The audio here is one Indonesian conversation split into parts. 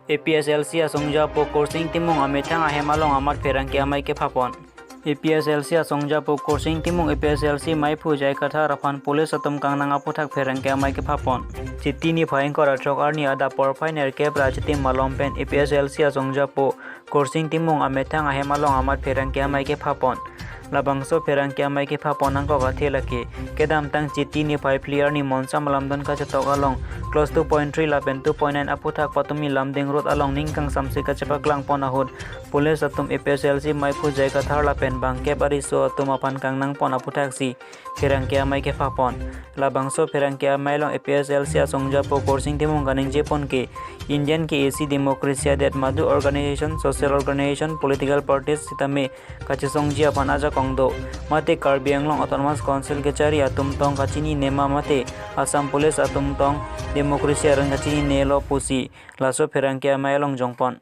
APSLC asongja po coursing timung amethang ahemalong amat ferang ke amai ke phapon APSLC asongja po coursing timung APSLC mai phujai katha rafan police atom kangnang aputhak ferang ke amai ke phapon chitini bhayangkor atrok arni ada porphai ner ke prachiti malompen APSLC asongja po coursing timung amethang ahemalong amat ferang ke amai ke phapon labangso ferang ke amai ke phapon angko gathelaki kedam tang chitini phai player ni monsa malamdon ka chatok along close 2.3 lapen 2.9 aputhak patumi lamding road along ningkang samsi ka chapaklang ponahud police atum APSLC mai phujai ka thar lapen bangke bariso atum apan kangnang pon aputhak si ferang ke amai ke phapon labangso ferang ke amai long APSLC asongja po coursing timung ganing jepon ke Indian ke AC Democracy that madu organization social organization political parties sitame kachisongji apan aja kongdo mate Karbi Anglong Autonomous Council ke cari atum tong kachini nema mate Assam Police atum tong Democracy arang kachini nelo pusi laso ferang ke amai long jongpon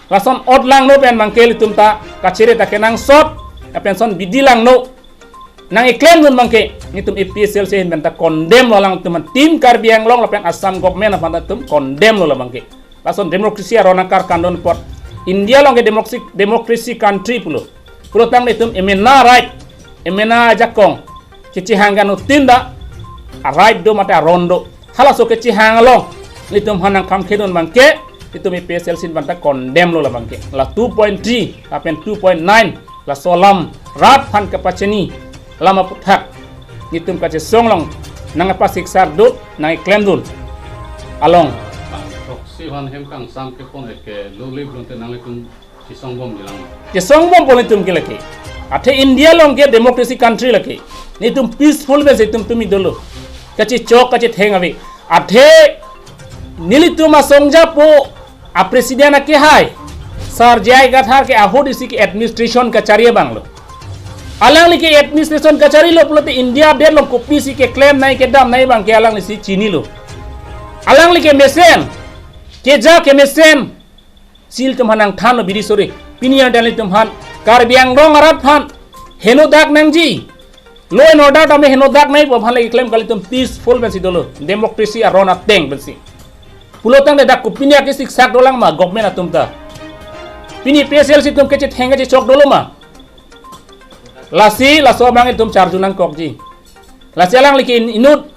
lason od lang no pen mangkel tumta kacire ta kenang sot apen son bidilang no nang iklan gun mangke nitum APSLC hen benta condemn lo lang tum tim Karbi Anglong lapen Assam government afan tum condemn lo mangke lason democracy arona kar kandon pot India long ke democracy country pulo tang nitum emena right emena jakong kici hanganu tinda a right do mate rondo hala so kici hangalong nitum hanang kam kedon mangke itu APSLC banta condemn lo la bangke la 2.3 apen 2.9 la solam rat han kapacheni lama puthak nitum kache songlong nang apa siksar dut nang claim dun along proxy han hem kang sam ke pon ke lo le blonte nang lekum ci songbom dilang ke songbom politum ke lake ate India long ke democracy country lake nitum peaceful be situm tumi dolo kache chok kache thengabe ate nilitum asongja po a presiden ke hai sar jai gathar ke ahodisi ke administration kachariya banglo alang li ke administration kachari lo pulote India de lo kopi si ke claim nai ke dam nai bang ke alang li si chini lo alang li ke mesen ke ja ke mesen sil tum hanang than lo biri sore pinia dali tum han Karbi Anglong arat phan heno dak nangji law and order tame heno dak nai po phan li claim kali tum peaceful bensi dolo democracy arona teng bensi pulotang de dak kupinia ke siksak dolang ma government atum ta pini APSLC tum ke chet henga je chok dolo ma lasi laso bang tum charjunan kokji lasi alang likin inut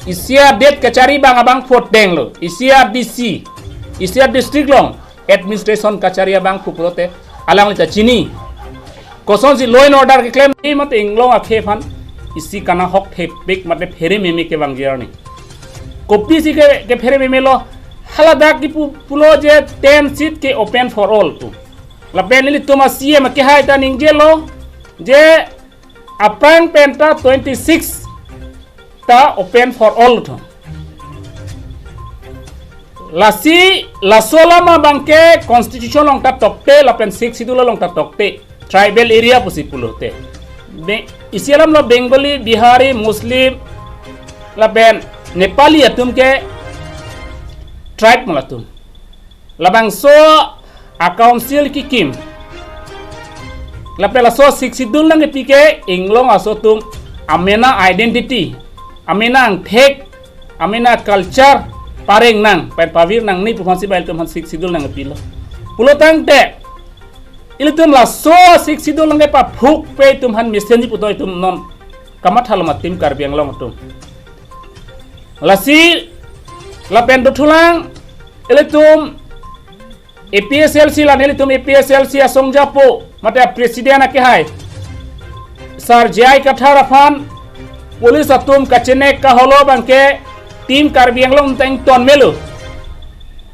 isia det kacari bang abang fort deng lo isia DC isia district long administration kacari abang puprote alang lita chini koson si law and order ke claim ni mat inglong a khefan isi kana hok thep bek mate fere meme ke bang jerni kopi si ke fere meme lo hala dak ki pulo je 10 seat ke open for all tu la benili tuma CM ke hai ta ningjelo je apang penta 26 ta open for all to la sola ma bangke constitution long ta tokte la pen 6 sidula long ta tokte tribal area pusipulote isialam lo Bengali Bihari Muslim la ben Nepali atum ke tribe malatum labang so a council ki kim la pela so siksidul nang pike inglong asotum amena identity amena thek amena culture pareng nang pen pavir nang ni pufansi bail tum han siksidul nang pilo pulotang te ilitum la so siksidul nang pa phuk pe tum han misenji putoi tum non kamathal matim Karbi Anglong tum lasi la pen dotulang ilitum APSLC la nelitum APSLC asongja po mate presiden ke hai sar jai kathar afan police atum kachene ka holo bangke tim Karbi Anglong teng ton melo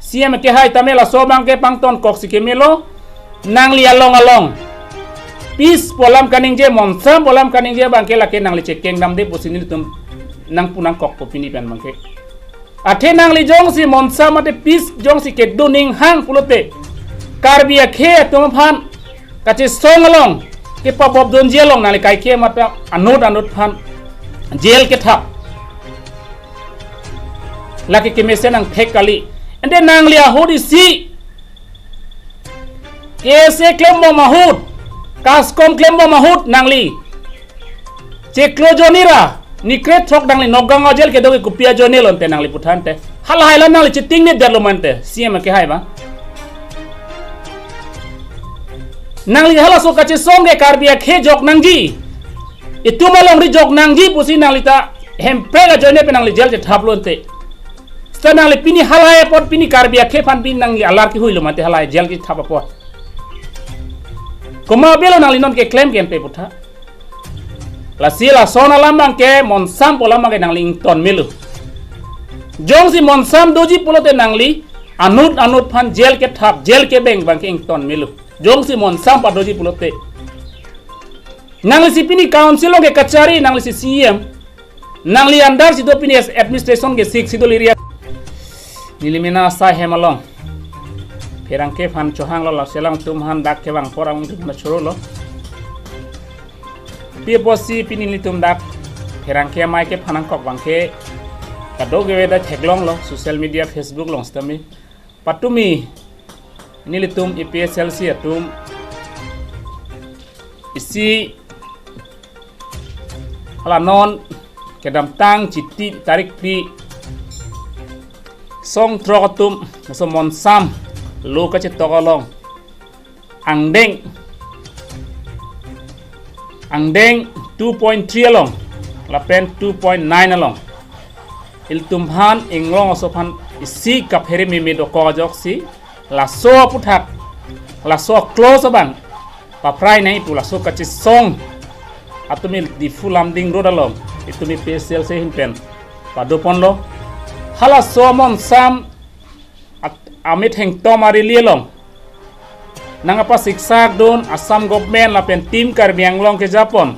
CM ke hai tamela so bangke pangton koksi ke melo nang li along peace polam kaning je monsa polam kaning je bangke la ke nang li chekeng dam de posinil tum nang punang kok popini pen bangke ate nang li jong si monsa mate peace jong si ke duning hang pulote Karbi akhe tum phan kache songalong ke pabob don jelong nali kai ke mata anut phan jel ke thap laki ke mesenang thek kali ende nang li ahodi si ese klembo mahut kaskom klembo mahut nang li cheklo jonira nikret thok dangli nogang ojel ke doge kupia jonel onte nangli puthante hala haila nangli chiting ni development CM ke hai ba nangli hala so kachi song ke karbia khe jok nangji itu malong ri jok nangji pusi nangli ta hempe ga joine pe nangli jel je thablon te sta nangli pini halaya pot pini karbia khe fan pin nangli alar ki huilo mate halaya jel ki thapa pot koma belo nangli non ke claim ken pe putha la sila sona lamang ke monsam polamang ke nangli ton milu jong si monsam doji pulote nangli anut fan jel ke thap jel ke beng bang ke ton milu jong si monsam pa doji pulote nangli si pini council ke kachari nangli si CM nangli andar si do pini administration ke sik sidol area nilimina sa hemalong perang ke fan chohang lo selang tumhan dak ke bang porang na choro lo pie posi pini litum dak perang ke mai ke phanang kok bang ke kado ge da theklong lo social media Facebook long stami patumi nilitum EPSLC atum isi hala non kedam tang citi tarik pri song trokatum so monsam lo ka che tokolong angdeng 2.3 along lapen 2.9 along iltumhan inglong sophan isi kaphere mi do ko joksi la so puthak la so close bang pa prai nai tu la so ka chi song atumi di fulam ding rodalom itumi PSL se hinpen pa do ponlo hala so mon sam amit heng to mari lielong nangapa siksak don Assam government la pen tim karbiang long ke Japon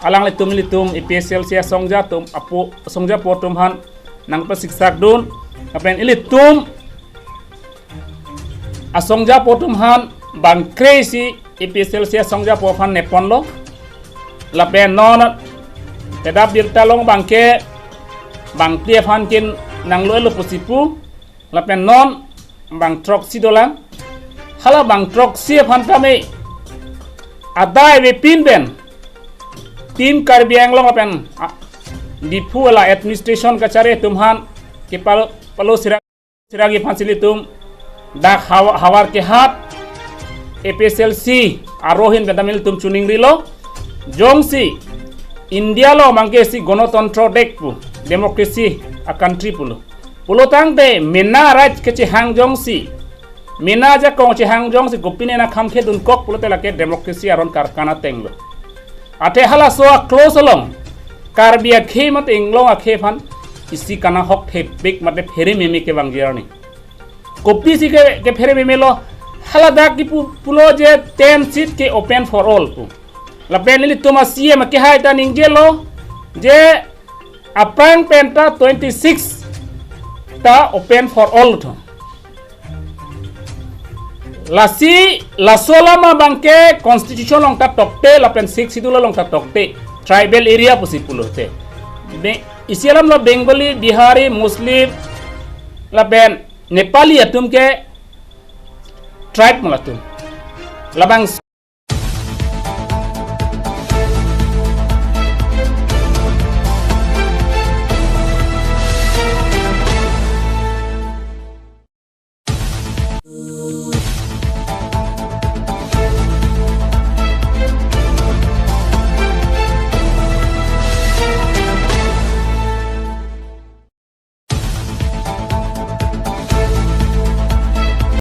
alang le tum litum EPSL sia songja tum apo songja potum han nangpa siksak don apen ilitum asongja potum han bang crazy EPSL sia songja pofan nepon lo la pen non tedap dir talong bangke bang plie fan kin nang lo lo posipu la pen non bang trok sidolang hala bang trok sia fan tame adai we pin ben tim karbiang long apen dipu la administration kachare tumhan ke palo siragi fansili tum dak hawar ke hat EPSLC arohin bedamil tum chuning rilo jongsi India lo mangke si gonotontro dekpu demokrasi a country pulo tang de mena raj ke chi hang jongsi mena ja kong chi hang jongsi gopine na khamkhe dun kok pulo te lake demokrasi aron karkana tenglo ate hala so close along karbia khe mat inglong a khe fan isi kana hok the big mate phere meme ke bang jerni kopi si ke phere meme lo hala dak ki pulo je 10 seat ke open for all pu la penili tuma CM ke hai ta ningjelo je apang penta 26 ta open for all to la sola ma bangke constitution long ta tokte la pen 6 sidula long ta tokte tribal area pusipulote isialam lo Bengali Bihari Muslim la ben Nepali atum ke tribe malatum labang